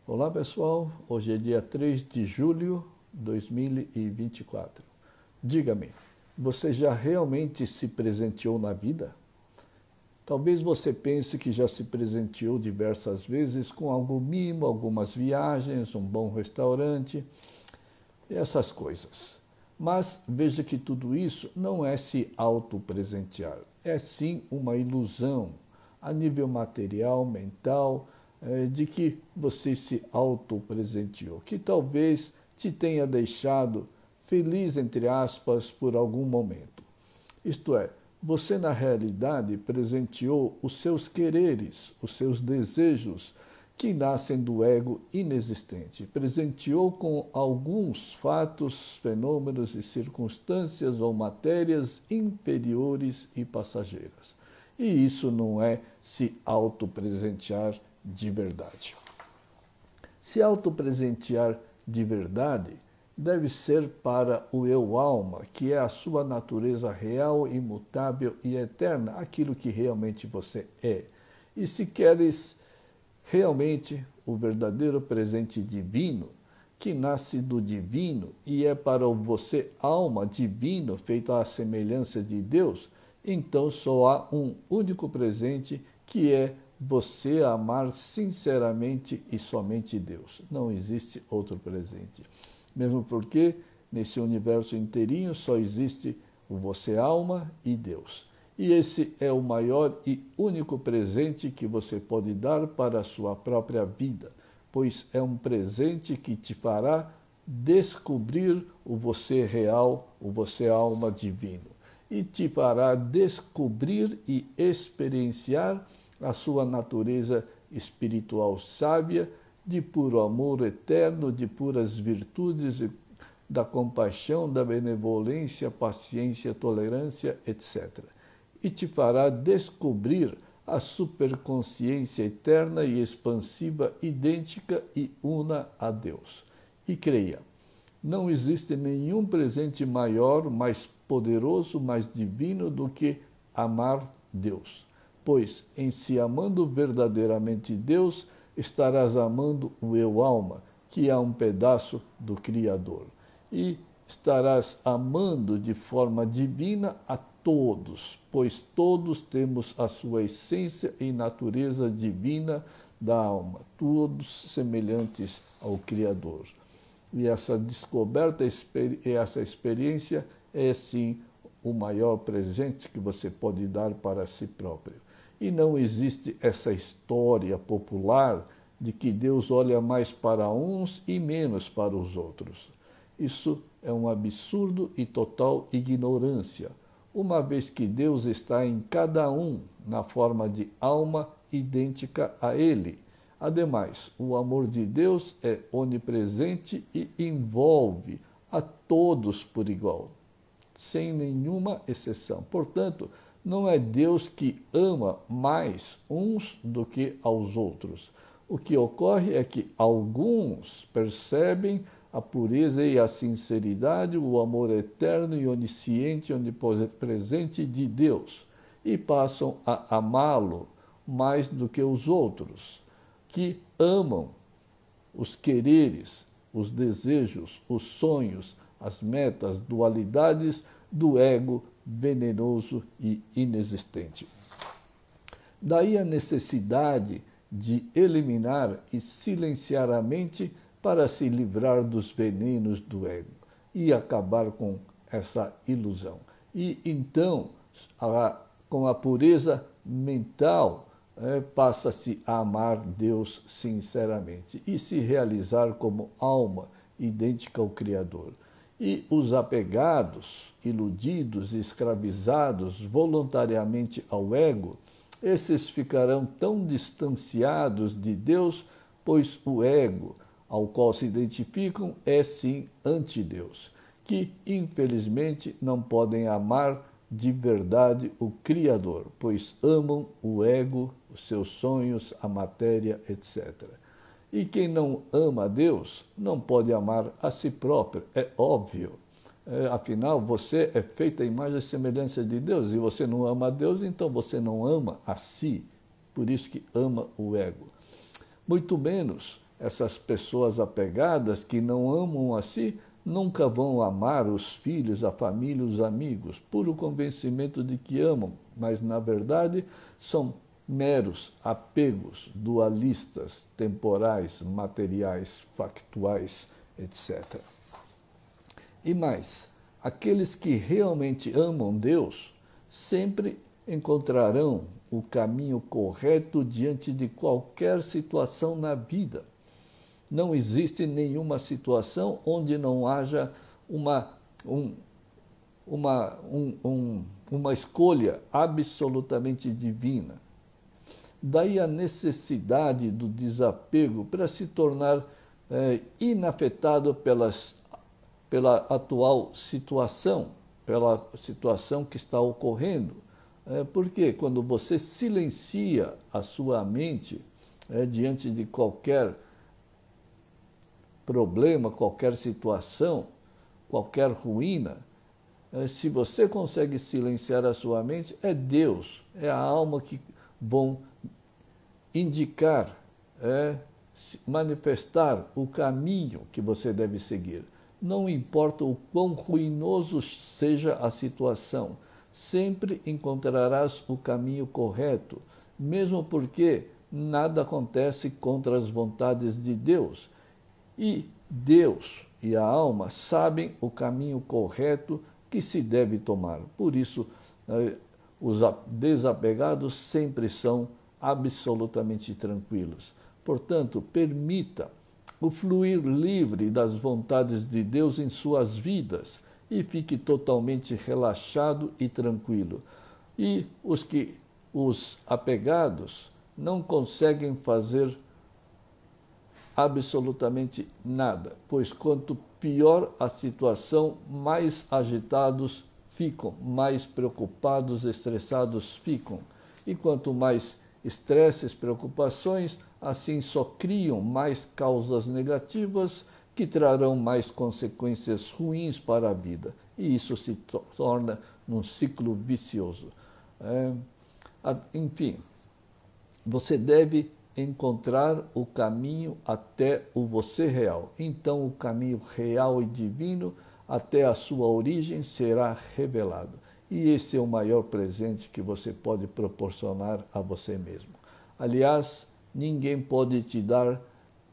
Olá pessoal, hoje é dia 3 de julho de 2024. Diga-me, você já realmente se presenteou na vida? Talvez você pense que já se presenteou diversas vezes com algum mimo, algumas viagens, um bom restaurante, essas coisas. Mas veja que tudo isso não é se autopresentear, é sim uma ilusão a nível material, mental, de que você se autopresenteou, que talvez te tenha deixado feliz, entre aspas, por algum momento. Isto é, você na realidade presenteou os seus quereres, os seus desejos, que nascem do ego inexistente. Presenteou com alguns fatos, fenômenos e circunstâncias ou matérias inferiores e passageiras. E isso não é se autopresentear de verdade. Se autopresentear de verdade deve ser para o eu-alma, que é a sua natureza real, imutável e eterna, aquilo que realmente você é. E se queres realmente o verdadeiro presente divino, que nasce do divino e é para o você alma divino, feito à semelhança de Deus, então só há um único presente, que é você amar sinceramente e somente Deus. Não existe outro presente. Mesmo porque nesse universo inteirinho só existe o você alma e Deus. E esse é o maior e único presente que você pode dar para a sua própria vida, pois é um presente que te fará descobrir o você real, o você alma divino, e te fará descobrir e experienciar a sua natureza espiritual sábia, de puro amor eterno, de puras virtudes, da compaixão, da benevolência, paciência, tolerância, etc. E te fará descobrir a superconsciência eterna e expansiva, idêntica e una a Deus. E creia, não existe nenhum presente maior, mais poderoso, mais divino do que amar Deus. Pois, em se amando verdadeiramente Deus, estarás amando o eu-alma, que é um pedaço do Criador. E estarás amando de forma divina a todos, pois todos temos a sua essência e natureza divina da alma, todos semelhantes ao Criador. E essa descoberta e essa experiência é, sim, o maior presente que você pode dar para si próprio. E não existe essa história popular de que Deus olha mais para uns e menos para os outros. Isso é um absurdo e total ignorância, uma vez que Deus está em cada um na forma de alma idêntica a Ele. Ademais, o amor de Deus é onipresente e envolve a todos por igual, sem nenhuma exceção. Portanto, não é Deus que ama mais uns do que aos outros. O que ocorre é que alguns percebem a pureza e a sinceridade, o amor eterno e onisciente, onipresente de Deus, e passam a amá-lo mais do que os outros, que amam os quereres, os desejos, os sonhos, as metas, dualidades do ego venenoso e inexistente. Daí a necessidade de eliminar e silenciar a mente para se livrar dos venenos do ego e acabar com essa ilusão. E então, com a pureza mental, passa-se a amar Deus sinceramente e se realizar como alma idêntica ao Criador. E os apegados, iludidos e escravizados voluntariamente ao ego, esses ficarão tão distanciados de Deus, pois o ego ao qual se identificam é sim anti-Deus, que infelizmente não podem amar de verdade o Criador, pois amam o ego, os seus sonhos, a matéria, etc. E quem não ama a Deus não pode amar a si próprio, é óbvio. Afinal, você é feito à imagem e semelhança de Deus, e você não ama a Deus, então você não ama a si. Por isso que ama o ego. Muito menos essas pessoas apegadas que não amam a si, nunca vão amar os filhos, a família, os amigos, puro convencimento de que amam, mas na verdade são meros apegos dualistas, temporais, materiais, factuais, etc. E mais, aqueles que realmente amam Deus sempre encontrarão o caminho correto diante de qualquer situação na vida. Não existe nenhuma situação onde não haja uma escolha absolutamente divina. Daí a necessidade do desapego para se tornar inafetado pela atual situação, pela situação que está ocorrendo. Porque quando você silencia a sua mente diante de qualquer problema, qualquer situação, qualquer ruína, se você consegue silenciar a sua mente, é Deus, é a alma que vão indicar, manifestar o caminho que você deve seguir. Não importa o quão ruinoso seja a situação, sempre encontrarás o caminho correto, mesmo porque nada acontece contra as vontades de Deus. E Deus e a alma sabem o caminho correto que se deve tomar. Por isso, os desapegados sempre são absolutamente tranquilos. Portanto, permita o fluir livre das vontades de Deus em suas vidas e fique totalmente relaxado e tranquilo. E os apegados não conseguem fazer absolutamente nada, pois quanto pior a situação, mais agitados ficam, mais preocupados, estressados ficam. E quanto mais estresses, preocupações, assim só criam mais causas negativas que trarão mais consequências ruins para a vida. E isso se torna num ciclo vicioso. Enfim, você deve encontrar o caminho até o você real. Então, o caminho real e divino até a sua origem será revelado. E esse é o maior presente que você pode proporcionar a você mesmo. Aliás, ninguém pode te dar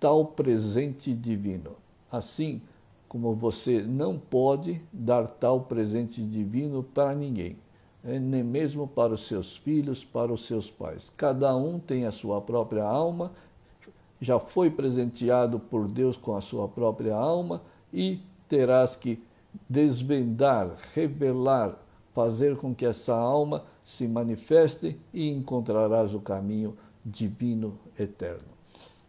tal presente divino. Assim como você não pode dar tal presente divino para ninguém, nem mesmo para os seus filhos, para os seus pais. Cada um tem a sua própria alma, já foi presenteado por Deus com a sua própria alma e terás que desvendar, revelar, fazer com que essa alma se manifeste e encontrarás o caminho divino eterno.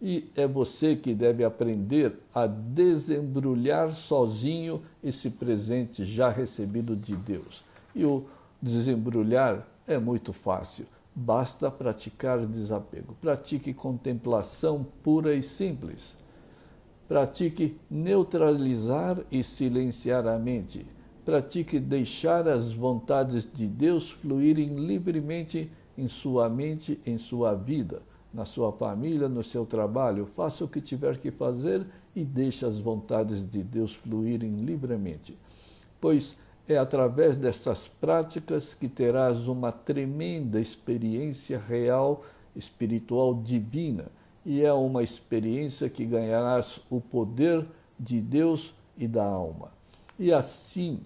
E é você que deve aprender a desembrulhar sozinho esse presente já recebido de Deus. E o desembrulhar é muito fácil, basta praticar desapego. Pratique contemplação pura e simples. Pratique neutralizar e silenciar a mente. Pratique deixar as vontades de Deus fluírem livremente em sua mente, em sua vida, na sua família, no seu trabalho. Faça o que tiver que fazer e deixe as vontades de Deus fluírem livremente. Pois é através dessas práticas que terás uma tremenda experiência real, espiritual, divina. E é uma experiência que ganharás o poder de Deus e da alma. E assim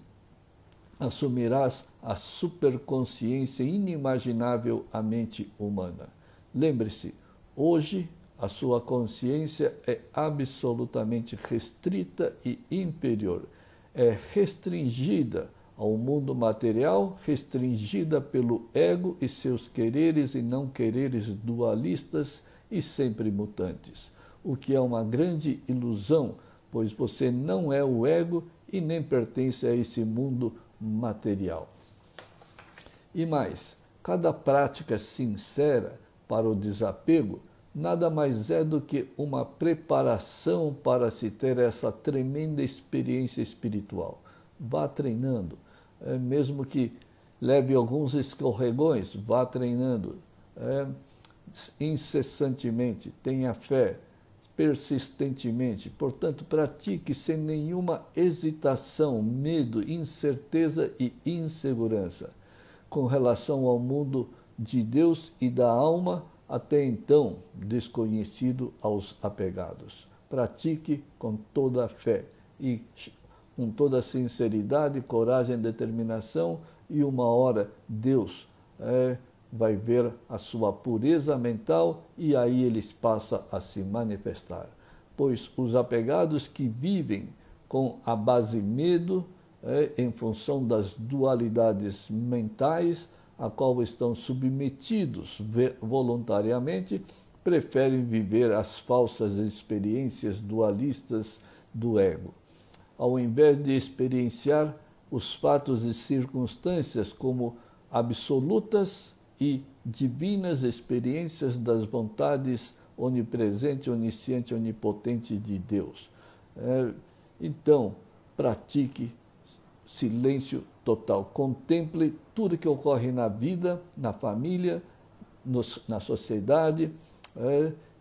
assumirás a superconsciência inimaginável à mente humana. Lembre-se, hoje a sua consciência é absolutamente restrita e inferior. É restringida ao mundo material, restringida pelo ego e seus quereres e não quereres dualistas e sempre mutantes, o que é uma grande ilusão, pois você não é o ego e nem pertence a esse mundo material. E mais, cada prática sincera para o desapego nada mais é do que uma preparação para se ter essa tremenda experiência espiritual. Vá treinando, mesmo que leve alguns escorregões, vá treinando incessantemente, tenha fé, persistentemente. Portanto, pratique sem nenhuma hesitação, medo, incerteza e insegurança com relação ao mundo de Deus e da alma, até então desconhecido aos apegados. Pratique com toda a fé e com toda a sinceridade, coragem, determinação, e uma hora Deus vai ver a sua pureza mental e aí eles passam a se manifestar. Pois os apegados que vivem com a base medo, em função das dualidades mentais, a qual estão submetidos voluntariamente, preferem viver as falsas experiências dualistas do ego. Ao invés de experienciar os fatos e circunstâncias como absolutas e divinas experiências das vontades onipresente, onisciente, onipotente de Deus. Então, pratique silêncio total. Contemple tudo que ocorre na vida, na família, na sociedade,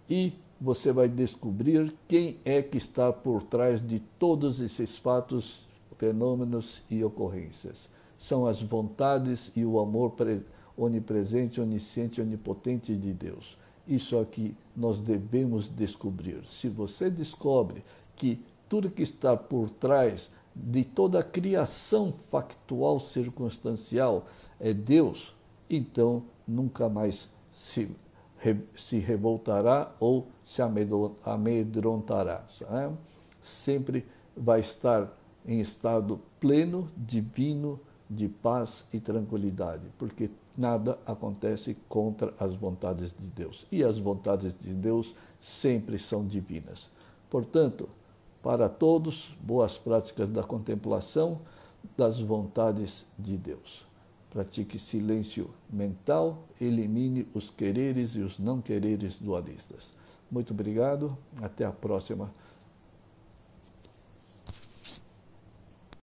e você vai descobrir quem é que está por trás de todos esses fatos, fenômenos e ocorrências. São as vontades e o amor onipresente, onisciente, onipotente de Deus. Isso aqui nós devemos descobrir. Se você descobre que tudo que está por trás de toda a criação factual circunstancial é Deus, então nunca mais se revoltará ou se amedrontará. Sempre vai estar em estado pleno, divino, de paz e tranquilidade, porque nada acontece contra as vontades de Deus. E as vontades de Deus sempre são divinas. Portanto, para todos, boas práticas da contemplação das vontades de Deus. Pratique silêncio mental, elimine os quereres e os não quereres dualistas. Muito obrigado, até a próxima